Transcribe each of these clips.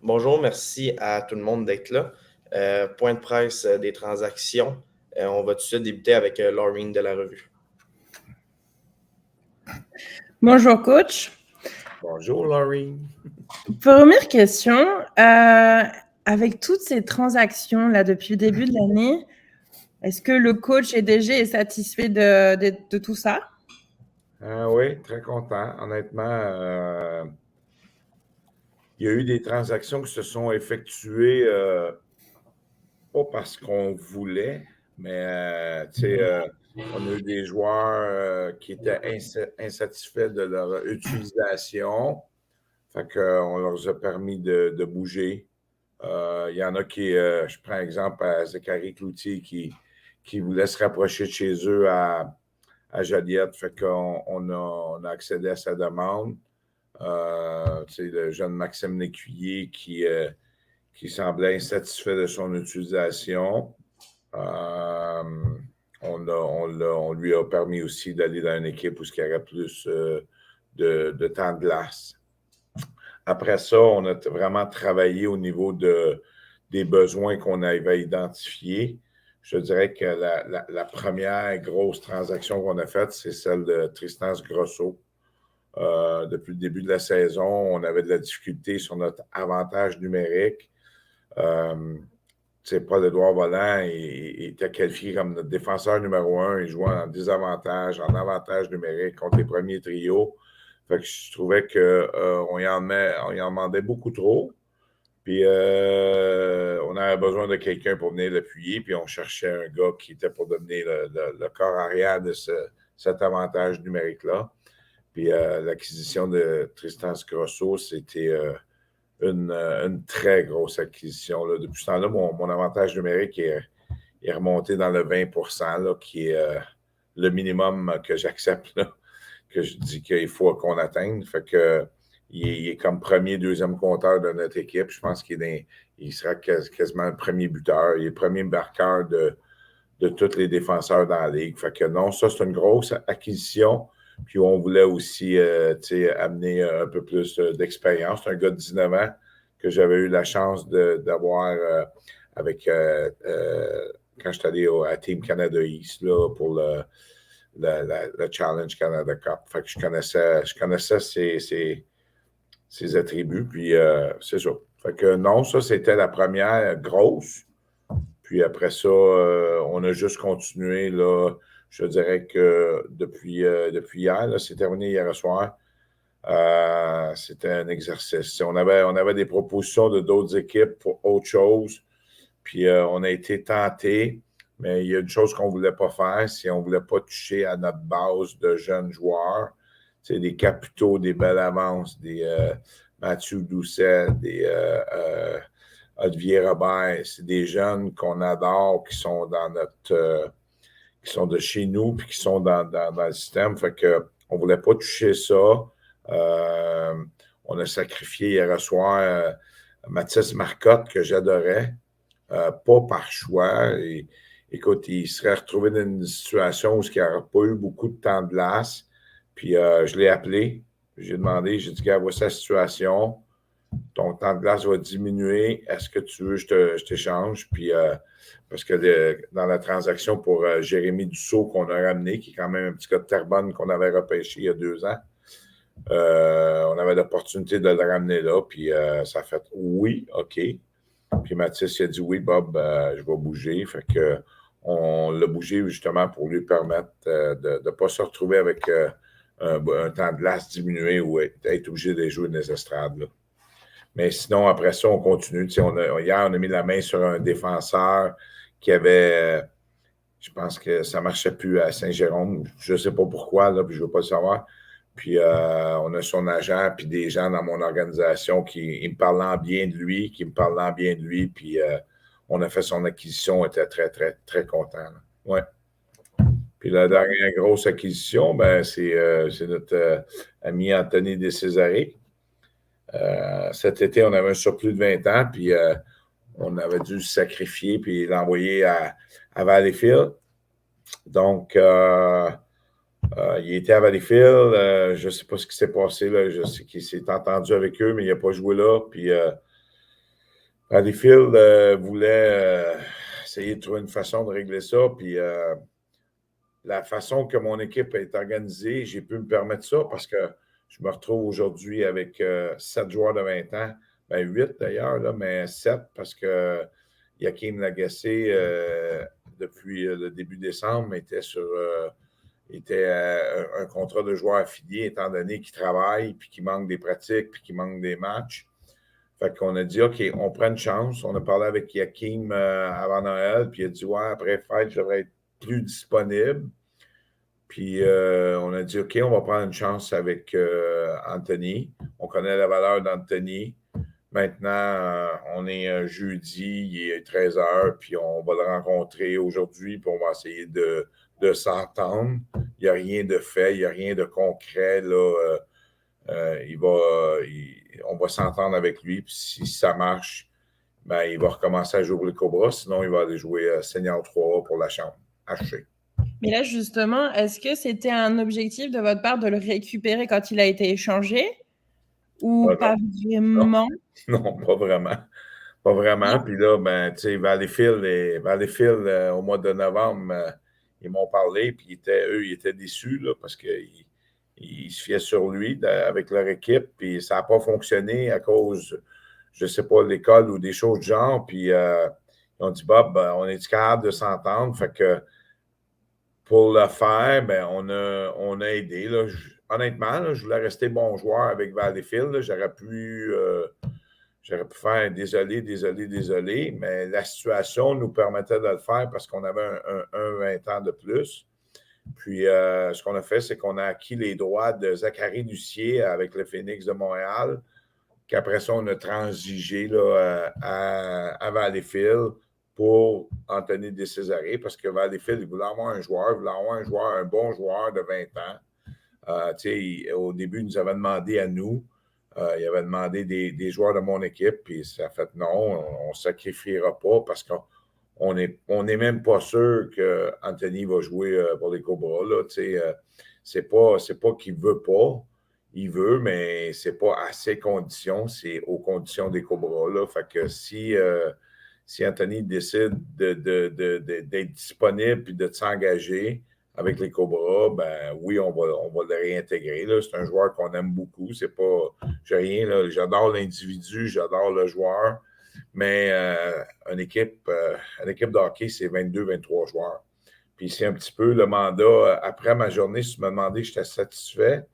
Bonjour, merci à tout le monde d'être là. Point de presse des transactions. On va tout de suite débuter avec Laureen de la revue. Bonjour, coach. Bonjour, Laureen. Première question. Avec toutes ces transactions là depuis le début de l'année, est-ce que le coach et DG est satisfait de tout ça? Oui, très content. Honnêtement, il y a eu des transactions qui se sont effectuées pas parce qu'on voulait, mais on a eu des joueurs qui étaient insatisfaits de leur utilisation. Fait qu'on leur a permis de bouger. Il y en a qui, je prends exemple à Zachary Cloutier qui voulait se rapprocher de chez eux à Joliette. Fait qu'on a accédé à sa demande. Le jeune Maxime Lécuyer qui semblait insatisfait de son utilisation. On lui a permis aussi d'aller dans une équipe où il y aurait plus de temps de glace. Après ça, on a vraiment travaillé au niveau des besoins qu'on avait identifiés. Je dirais que la première grosse transaction qu'on a faite, c'est celle de Tristan Grosso. Depuis le début de la saison, on avait de la difficulté sur notre avantage numérique. Paul-Édouard Vollant était qualifié comme notre défenseur numéro 1. Il jouait en désavantage, en avantage numérique contre les premiers trios. Fait que je trouvais qu'on y en demandait beaucoup trop. Puis on avait besoin de quelqu'un pour venir l'appuyer. Puis on cherchait un gars qui était pour devenir le corps arrière de cet avantage numérique-là. Puis l'acquisition de Tristan Grosso, c'était une très grosse acquisition. Là. Depuis ce temps-là, mon avantage numérique est remonté dans le 20 là, qui est le minimum que j'accepte, là, que je dis qu'il faut qu'on atteigne. Fait que il est comme premier, deuxième compteur de notre équipe. Je pense qu'il sera quasiment le premier buteur. Il est le premier marqueur de tous les défenseurs dans la ligue. Fait que non, ça, c'est une grosse acquisition. Puis on voulait aussi amener un peu plus d'expérience. C'est un gars de 19 ans que j'avais eu la chance d'avoir avec quand je suis allé à Team Canada East là, pour le Challenge Canada Cup. Fait que je connaissais ses attributs. Puis c'est ça. Fait que non, ça, c'était la première grosse. Puis après ça, on a juste continué, là. Je dirais que depuis hier, là, c'est terminé hier soir. C'était un exercice. On avait des propositions de d'autres équipes pour autre chose. Puis on a été tentés, mais il y a une chose qu'on ne voulait pas faire, c'est qu'on ne voulait pas toucher à notre base de jeunes joueurs. C'est des capitaux, des belles avances, des Mathieu Doucet, des Olivier Robert. C'est des jeunes qu'on adore, qui sont dans qui sont de chez nous, puis qui sont dans le système. Fait que on ne voulait pas toucher ça. On a sacrifié hier soir Mathis Marcotte, que j'adorais, pas par choix. Écoute, il serait retrouvé dans une situation où il n'aurait pas eu beaucoup de temps de glace. Puis je l'ai appelé. J'ai demandé, j'ai dit, gars, voici la situation. Ton temps de glace va diminuer. Est-ce que tu veux que je t'échange? Puis, parce que dans la transaction pour Jérémy Dussault qu'on a ramené, qui est quand même un petit gars de Terrebonne qu'on avait repêché il y a 2 ans, on avait l'opportunité de le ramener là. Puis, ça a fait oui, OK. Puis Mathis il a dit oui, Bob, je vais bouger. Fait que on l'a bougé justement pour lui permettre de ne pas se retrouver avec un temps de glace diminué ou être obligé de jouer dans les estrades. Là. Mais sinon, après ça, on continue. Hier, on a mis la main sur un défenseur qui avait, je pense que ça ne marchait plus à Saint-Jérôme. Je ne sais pas pourquoi, là, puis je ne veux pas le savoir. Puis on a son agent, puis des gens dans mon organisation qui me parlaient bien de lui, puis on a fait son acquisition, on était très, très, très contents. Ouais. Puis la dernière grosse acquisition, c'est notre ami Anthony Descésarés. Cet été, on avait un surplus de 20 ans, puis on avait dû se sacrifier puis l'envoyer à Valleyfield. Donc, il était à Valleyfield. Je ne sais pas ce qui s'est passé. Là. Je sais qu'il s'est entendu avec eux, mais il n'a pas joué là. Puis, Valleyfield voulait essayer de trouver une façon de régler ça. Puis la façon que mon équipe est organisée, j'ai pu me permettre ça parce que je me retrouve aujourd'hui avec 7 joueurs de 20 ans. Ben 8 d'ailleurs, là, mais 7 parce que Yakim Lagacé, depuis le début décembre, était un contrat de joueur affilié, étant donné qu'il travaille, puis qu'il manque des pratiques, puis qu'il manque des matchs. Fait qu'on a dit, OK, on prend une chance. On a parlé avec Yakim avant Noël, puis il a dit, ouais, après fête, je devrais être plus disponible. Puis on a dit, OK, on va prendre une chance avec Anthony. On connaît la valeur d'Anthony. Maintenant, on est jeudi, il est 13h, puis on va le rencontrer aujourd'hui, puis on va essayer de s'entendre. Il n'y a rien de fait, il n'y a rien de concret. Là, on va s'entendre avec lui, puis si ça marche, ben, il va recommencer à jouer le Cobra. Sinon, il va aller jouer Senior 3 pour la chambre. HC. Mais là, justement, est-ce que c'était un objectif de votre part de le récupérer quand il a été échangé ou pas vraiment? Non, pas vraiment. Pas vraiment. Puis là, ben, tu sais, Valleyfield au mois de novembre, ils m'ont parlé, puis eux, ils étaient déçus là, parce qu'ils se fiaient sur lui avec leur équipe, puis ça n'a pas fonctionné à cause, je ne sais pas, de l'école ou des choses du genre. Puis ils ont dit, Bob, on est capable de s'entendre. Fait que pour le faire, ben, on a aidé. Là. Honnêtement, là, je voulais rester bon joueur avec Valleyfield. J'aurais pu faire désolé, mais la situation nous permettait de le faire parce qu'on avait un 20 ans de plus. Puis, ce qu'on a fait, c'est qu'on a acquis les droits de Zachary Lucier avec le Phoenix de Montréal, qu'après ça, on a transigé là, à Valleyfield pour Anthony Descésaré parce que Valleyfield, il voulait avoir un joueur, un bon joueur de 20 ans. Au début, il nous avait demandé à nous, il avait demandé des joueurs de mon équipe, puis ça a fait non, on ne sacrifiera pas parce qu'on n'est même pas sûr qu'Anthony va jouer pour les Cobras. Là, c'est pas qu'il ne veut pas. Il veut, mais ce n'est pas à ses conditions, c'est aux conditions des Cobras. Là. Fait que si Anthony décide d'être disponible et de s'engager avec les Cobras, ben oui, on va le réintégrer. Là. C'est un joueur qu'on aime beaucoup. C'est pas. J'ai rien. Là. J'adore l'individu, j'adore le joueur. Mais une équipe de hockey, c'est 22-23 joueurs. Puis c'est un petit peu le mandat. Après ma journée, si tu me demandais, j'étais satisfait.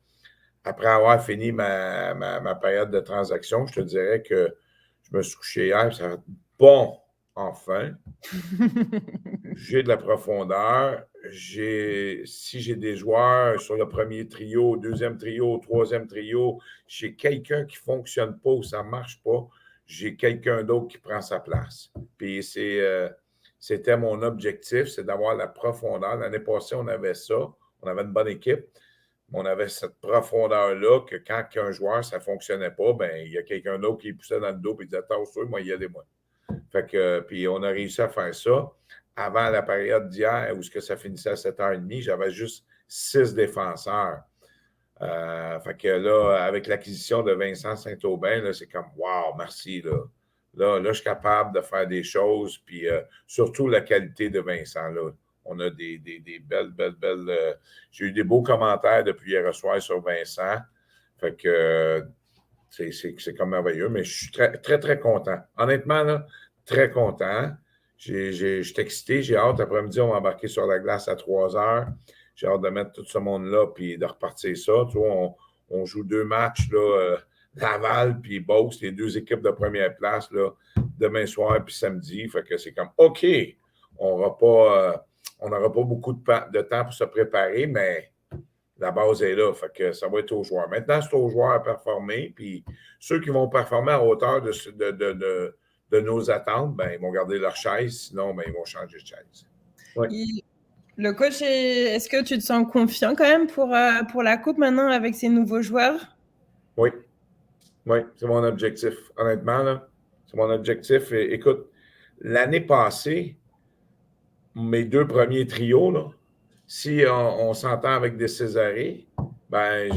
Après avoir fini ma période de transaction, je te dirais que je me suis couché hier. Ça fait bon, enfin. J'ai de la profondeur. Si j'ai des joueurs sur le premier trio, deuxième trio, troisième trio, j'ai quelqu'un qui ne fonctionne pas ou ça ne marche pas, j'ai quelqu'un d'autre qui prend sa place. Puis c'était mon objectif, c'est d'avoir la profondeur. L'année passée, on avait ça. On avait une bonne équipe. On avait cette profondeur-là que quand un joueur, ça ne fonctionnait pas, ben il y a quelqu'un d'autre qui poussait dans le dos et disait attention, moi, y allez-moi. Fait que, puis on a réussi à faire ça. Avant la période d'hier, où ça finissait à 7h30, j'avais juste 6 défenseurs. Fait que là, avec l'acquisition de Vincent Saint-Aubin, là, c'est comme wow, merci. Là, je suis capable de faire des choses, puis surtout la qualité de Vincent. Là. On a des belles. J'ai eu des beaux commentaires depuis hier soir sur Vincent. Fait que c'est comme merveilleux, mais je suis très, très, très content. Honnêtement, là, très content. Je suis excité, j'ai hâte. Après-midi, on va embarquer sur la glace à 3h. J'ai hâte de mettre tout ce monde-là puis de repartir ça. Tu vois, on joue 2 matchs, là, Laval puis Beauce, les 2 équipes de première place, là, demain soir puis samedi. Fait que c'est comme OK, on n'aura pas beaucoup de temps pour se préparer, mais la base est là. Fait que ça va être aux joueurs. Maintenant, c'est aux joueurs à performer. Puis ceux qui vont performer à hauteur de nos attentes, ben, ils vont garder leur chaise. Sinon, ben, ils vont changer de chaise. Oui. Le coach, est-ce que tu te sens confiant quand même pour la Coupe maintenant avec ces nouveaux joueurs? Oui. Oui, c'est mon objectif. Honnêtement, là, c'est mon objectif. Et, écoute, l'année passée, mes 2 premiers trios, là, si on s'entend avec des Césarées, ben,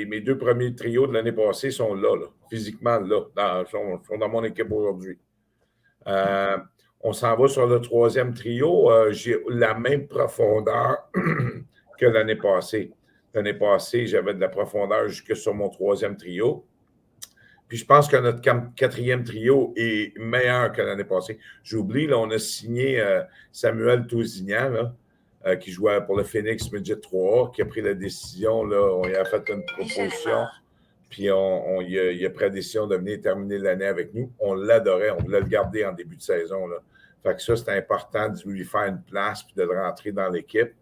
mes 2 premiers trios de l'année passée sont là, physiquement là, sont dans mon équipe aujourd'hui. On s'en va sur le troisième trio. J'ai la même profondeur que l'année passée. L'année passée, j'avais de la profondeur jusque sur mon troisième trio. Puis je pense que notre quatrième trio est meilleur que l'année passée. J'oublie, là, on a signé Samuel Tousignan, là, qui jouait pour le Phoenix Midget 3, qui a pris la décision, là, on lui a fait une proposition, puis il a pris la décision de venir terminer l'année avec nous. On l'adorait, on voulait le garder en début de saison, là. Fait que ça, c'était important de lui faire une place puis de le rentrer dans l'équipe.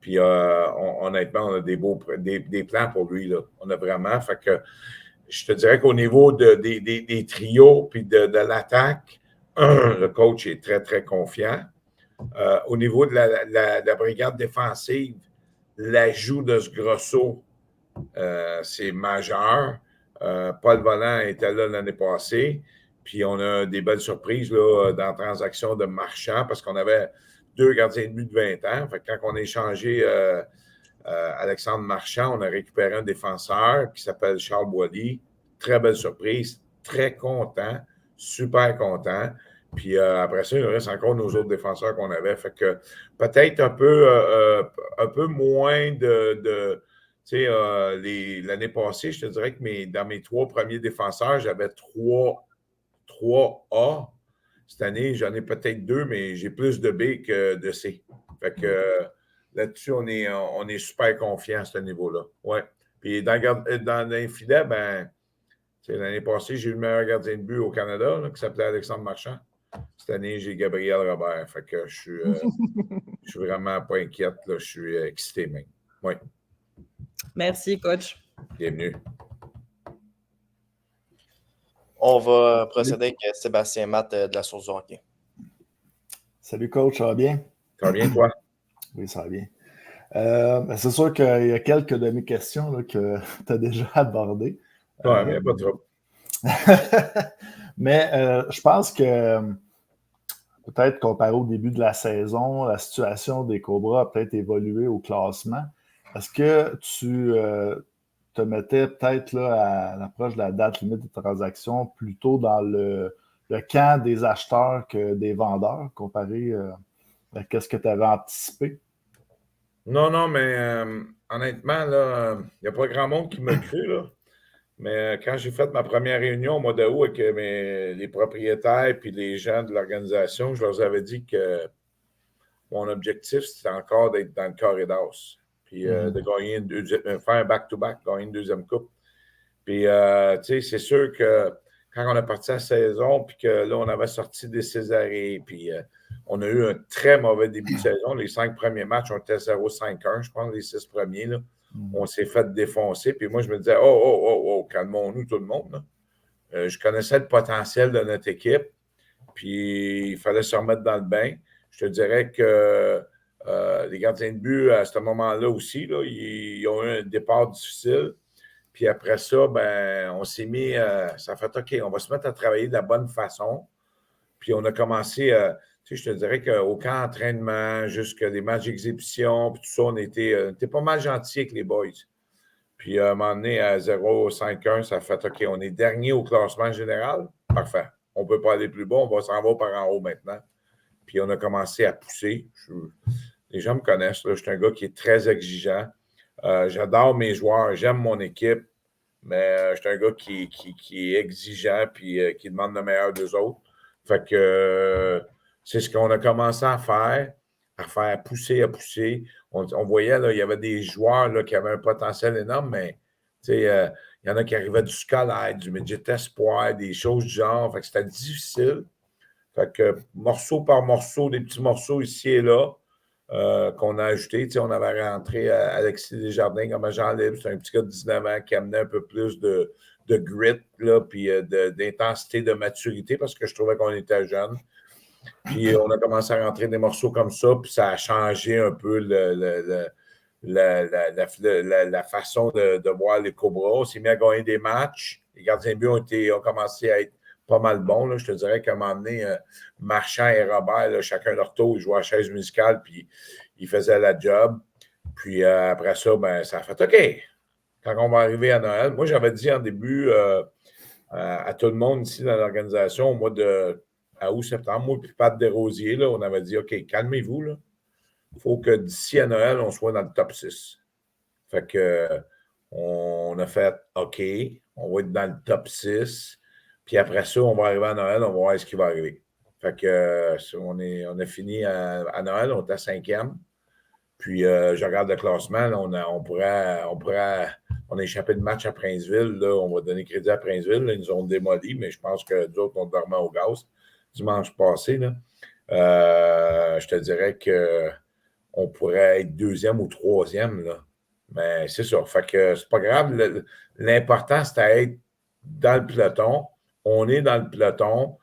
Puis honnêtement, on a des plans pour lui, là. On a vraiment, fait que je te dirais qu'au niveau des trios puis de l'attaque, le coach est très, très confiant. Au niveau de la brigade défensive, l'ajout de ce Grosso, c'est majeur. Paul Volant était là l'année passée. Puis on a des belles surprises là, dans la transaction de Marchand parce qu'on avait 2 gardiens de but de 20 ans. Fait que quand on a échangé Alexandre Marchand, on a récupéré un défenseur qui s'appelle Charles Boilly. Très belle surprise, très content, super content. Puis après ça, il nous reste encore nos autres défenseurs qu'on avait. Fait que peut-être un peu moins de tu sais, l'année passée, je te dirais que dans mes 3 premiers défenseurs, j'avais 3 A. Cette année, j'en ai peut-être 2, mais j'ai plus de B que de C. Fait que là-dessus, on est super confiant à ce niveau-là. Ouais. Puis dans les filets, ben, l'année passée, j'ai eu le meilleur gardien de but au Canada, là, qui s'appelait Alexandre Marchand. Cette année, j'ai Gabriel Robert. Fait que je suis vraiment pas inquiète. Là, je suis excité même. Oui. Merci, coach. Bienvenue. On va procéder avec Sébastien Matt de la Source du hockey. Salut, coach. Ça va bien? Ça va bien, toi? Oui, ça va bien. C'est sûr qu'il y a quelques de mes questions là, que tu as déjà abordées. Oui, mais pas trop. Mais je pense que peut-être comparé au début de la saison, la situation des Cobras a peut-être évolué au classement. Est-ce que tu te mettais peut-être là, à l'approche de la date limite de transaction plutôt dans le camp des acheteurs que des vendeurs comparé à ce que tu avais anticipé? Non, mais honnêtement, il n'y a pas grand monde qui m'a cru, là. Mais quand j'ai fait ma première réunion au mois d'août avec les propriétaires et les gens de l'organisation, je leur avais dit que mon objectif, c'était encore d'être dans le corridor. Puis de gagner faire un back-to-back, gagner une deuxième coupe. Puis, tu sais, c'est sûr que quand on a parti la saison, puis que là, on avait sorti des Césarées, puis on a eu un très mauvais début de saison. Les 5 premiers matchs, on était 0-5-1, je pense, les 6 premiers, là. On s'est fait défoncer. Puis moi, je me disais, calmons-nous tout le monde, là. Je connaissais le potentiel de notre équipe, puis il fallait se remettre dans le bain. Je te dirais que les gardiens de but, à ce moment-là aussi, là, ils ont eu un départ difficile. Puis après ça, ben, on s'est mis, ça fait OK, on va se mettre à travailler de la bonne façon. Puis on a commencé, tu sais, je te dirais qu'au camp d'entraînement, jusqu'à des matchs d'exhibition, puis tout ça, on était pas mal gentils avec les boys. Puis à un moment donné, à 0-5-1, ça fait OK, on est dernier au classement général. Parfait. On ne peut pas aller plus bas, on va s'en va par en haut maintenant. Puis on a commencé à pousser. Les gens me connaissent, là, je suis un gars qui est très exigeant. J'adore mes joueurs, j'aime mon équipe, mais je suis un gars qui est exigeant puis qui demande le meilleur des autres. Fait que c'est ce qu'on a commencé à faire pousser. On voyait, là, il y avait des joueurs là, qui avaient un potentiel énorme, mais il y en a qui arrivaient du scolaire, du midget espoir, des choses du genre. Fait que c'était difficile. Fait que morceau par morceau, des petits morceaux ici et là. Qu'on a ajouté. On avait rentré Alexis Desjardins comme agent libre. C'est un petit gars de 19 ans qui amenait un peu plus de grit, là, puis d'intensité, de maturité, parce que je trouvais qu'on était jeunes. Puis on a commencé à rentrer des morceaux comme ça, puis ça a changé un peu la façon de voir les Cobras. On s'est mis à gagner des matchs. Les gardiens de but ont commencé à être pas mal bons. Là. Je te dirais qu'à un moment donné, Marchand et Robert, là, chacun leur tour, ils jouaient à chaise musicale, puis ils faisaient la job. Puis après ça, ben, ça a fait OK. Quand on va arriver à Noël, moi, j'avais dit en début à tout le monde ici dans l'organisation, au mois de à août-septembre, moi et Pat Desrosiers, là, on avait dit, OK, calmez-vous, là. Il faut que d'ici à Noël, on soit dans le top 6. Fait que on a fait OK, on va être dans le top 6. Puis après ça, on va arriver à Noël, on va voir ce qui va arriver. Fait que on a fini à Noël, on était à 5e. Puis je regarde le classement, là, on a échappé de match à Princeville. Là, on va donner crédit à Princeville. Là, ils nous ont démoli, mais je pense que d'autres ont dormi au gaz dimanche passé. Là. Je te dirais qu'on pourrait être 2e ou 3e. Là. Mais c'est ça. Fait que c'est pas grave. L'important, c'est d'être dans le peloton. On est dans le peloton.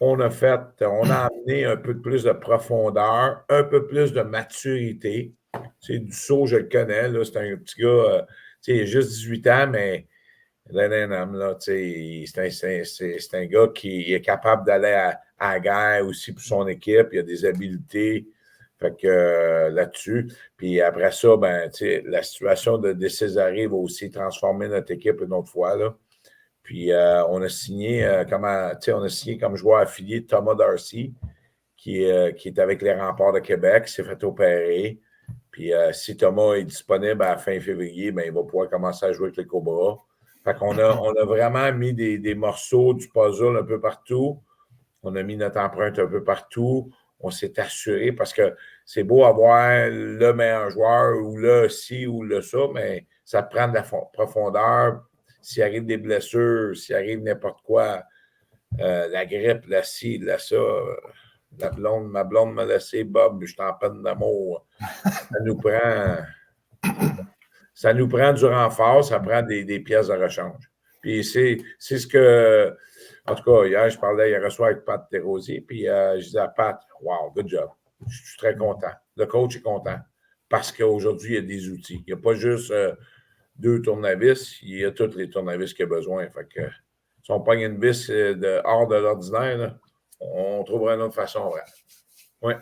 On a amené un peu plus de profondeur, un peu plus de maturité. Tu sais, Dussault, je le connais, là, c'est un petit gars, tu sais, il a juste 18 ans, mais là, tu sais, c'est un gars qui est capable d'aller à la guerre aussi pour son équipe. Il a des habiletés. Fait que là-dessus. Puis après ça, ben, tu sais, la situation de Césarée va aussi transformer notre équipe une autre fois, là. Puis on a signé comme joueur affilié Thomas Darcy, qui est avec les Remparts de Québec, s'est fait opérer. Puis si Thomas est disponible à la fin février, ben, il va pouvoir commencer à jouer avec les Cobras. Fait qu'on a vraiment mis des morceaux du puzzle un peu partout. On a mis notre empreinte un peu partout. On s'est assuré parce que c'est beau avoir le meilleur joueur ou le ci ou le ça, mais ça te prend de la profondeur. S'il arrive des blessures, s'il arrive n'importe quoi, la grippe, la ci, la ça, ma blonde m'a laissé, Bob, je suis en peine d'amour. Ça nous prend du renfort, ça prend des pièces de rechange. Puis c'est ce que, en tout cas, hier, je parlais hier soir avec Pat Desrosiers, puis je disais à Pat, wow, good job. Je suis très content. Le coach est content parce qu'aujourd'hui, il y a des outils. Il n'y a pas juste 2 tournevis, il y a tous les tournevis qu'il a besoin. Fait que si on pogne une vis hors de l'ordinaire, là, on trouvera une autre façon. Ouais.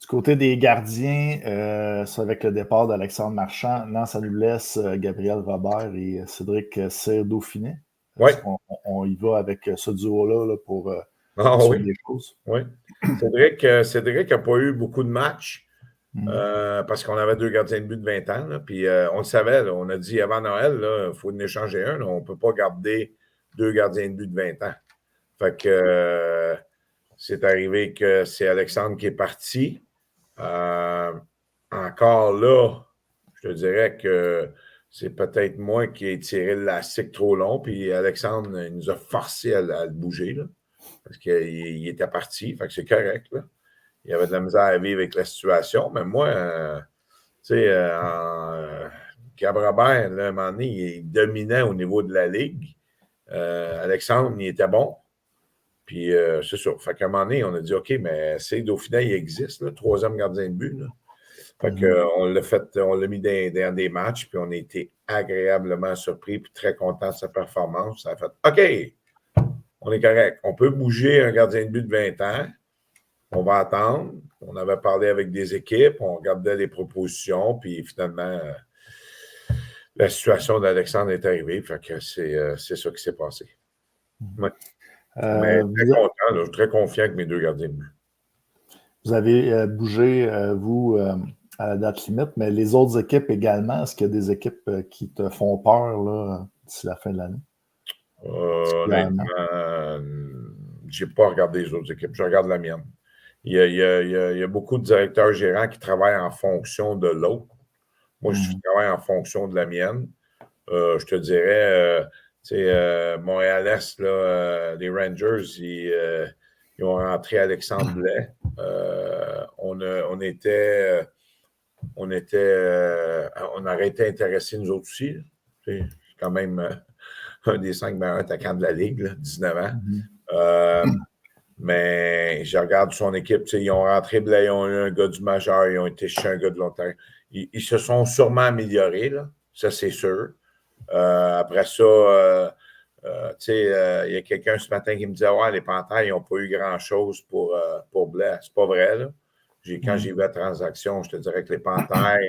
Du côté des gardiens, c'est avec le départ d'Alexandre Marchand. Non, ça nous laisse Gabriel Robert et Cédric Cyr-Dauphiné. Oui. On y va avec ce duo-là pour oui. des choses. Oui. Cédric n'a pas eu beaucoup de matchs parce qu'on avait 2 gardiens de but de 20 ans. Là, puis on le savait, là, on a dit avant Noël, il faut en échanger un. Là, on ne peut pas garder 2 gardiens de but de 20 ans. Fait que c'est arrivé que c'est Alexandre qui est parti. Encore là, je te dirais que c'est peut-être moi qui ai tiré l'élastique trop long, puis Alexandre il nous a forcé à le bouger, là, parce qu'il était parti, fait que c'est correct. Là. Il avait de la misère à vivre avec la situation, mais moi, tu sais, Gab Robert, là, à un moment donné, il dominait au niveau de la ligue. Alexandre, il était bon. Puis c'est ça. Fait qu'à un moment donné, on a dit OK, mais c'est Dauphiné, il existe, le 3e gardien de but. Là. Fait qu'on l'a mis dans des matchs, puis on a été agréablement surpris, puis très content de sa performance. Ça a fait OK, on est correct. On peut bouger un gardien de but de 20 ans. On va attendre. On avait parlé avec des équipes, on regardait les propositions, puis finalement, la situation d'Alexandre est arrivée. Fait que c'est ça qui s'est passé. Ouais. Mais très content, là, je suis très confiant avec mes 2 gardiens de but. Vous avez bougé, vous, à la date limite, mais les autres équipes également, est-ce qu'il y a des équipes qui te font peur là, d'ici la fin de l'année? Honnêtement, je n'ai pas regardé les autres équipes, je regarde la mienne. Il y a beaucoup de directeurs gérants qui travaillent en fonction de l'autre. Moi, je travaille en fonction de la mienne. Je te dirais, Montréal-Est, les Rangers, ils ont rentré Alexandre Blais. On aurait été intéressés, nous autres aussi. C'est quand même un des 5 meilleurs attaquants de la Ligue, là, 19 ans. Mais je regarde son équipe, ils ont rentré Blais, ils ont eu un gars du majeur, ils ont été chez un gars de long terme. Ils se sont sûrement améliorés, là, ça c'est sûr. Après ça, il y a quelqu'un ce matin qui me disait ouais, les Panthères, ils n'ont pas eu grand-chose pour Blais. C'est pas vrai, là. Quand j'ai vu la transaction, je te dirais que les Panthères,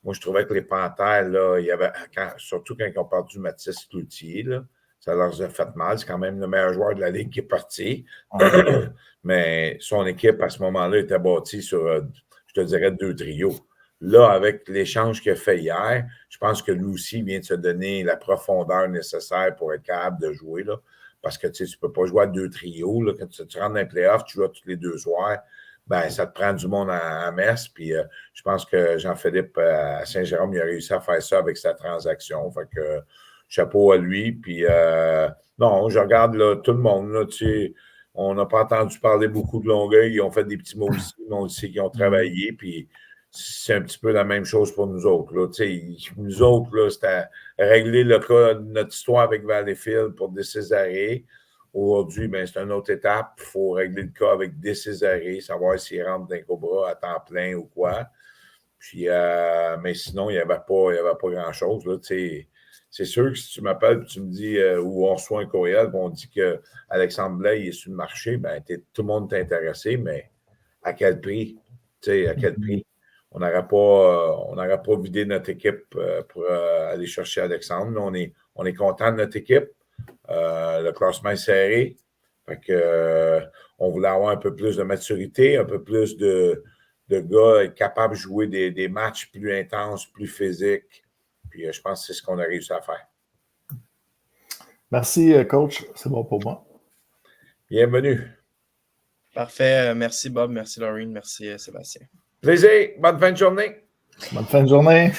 moi, je trouvais que les Panthères, là, il y avait, surtout quand ils ont perdu Mathis Cloutier, là, Ça leur a fait mal. C'est quand même le meilleur joueur de la Ligue qui est parti. Mais son équipe, à ce moment-là, était bâtie sur, je te dirais, 2 trios. Là, avec l'échange qu'il a fait hier, je pense que lui aussi vient de se donner la profondeur nécessaire pour être capable de jouer. Là. Parce que tu ne peux pas jouer à 2 trios. Là. Quand tu rentres dans les playoffs, tu joues tous les 2 soirs. Ben, ça te prend du monde à Metz. Puis je pense que Jean-Philippe à Saint-Jérôme, il a réussi à faire ça avec sa transaction. Fait que chapeau à lui. Puis non, je regarde là, tout le monde. Là, tu sais, on n'a pas entendu parler beaucoup de Longueuil. Ils ont fait des petits mots ici, mais on le sait qu'ils ont travaillé. Puis c'est un petit peu la même chose pour nous autres. Là. Nous autres, là, c'était régler le cas de notre histoire avec Valleyfield pour Descésaré. Aujourd'hui, ben, c'est une autre étape. Il faut régler le cas avec Descésaré, savoir s'il rentre d'un Cobra à temps plein ou quoi. Puis, mais sinon, il n'y avait pas grand-chose. Là, c'est sûr que si tu m'appelles et tu me dis ou on reçoit un courriel on dit qu'Alexandre Blais est sur le marché, ben, tout le monde est intéressé, mais à quel prix? À quel prix? On n'aurait pas vidé notre équipe pour aller chercher Alexandre. Là, on est content de notre équipe. Le classement est serré. Fait que, on voulait avoir un peu plus de maturité, un peu plus de gars capables de jouer des matchs plus intenses, plus physiques. Puis je pense que c'est ce qu'on a réussi à faire. Merci, coach. C'est bon pour moi. Bienvenue. Parfait. Merci, Bob. Merci, Laureen. Merci, Sébastien. Plaisir. Bonne fin de journée. Bonne fin de journée.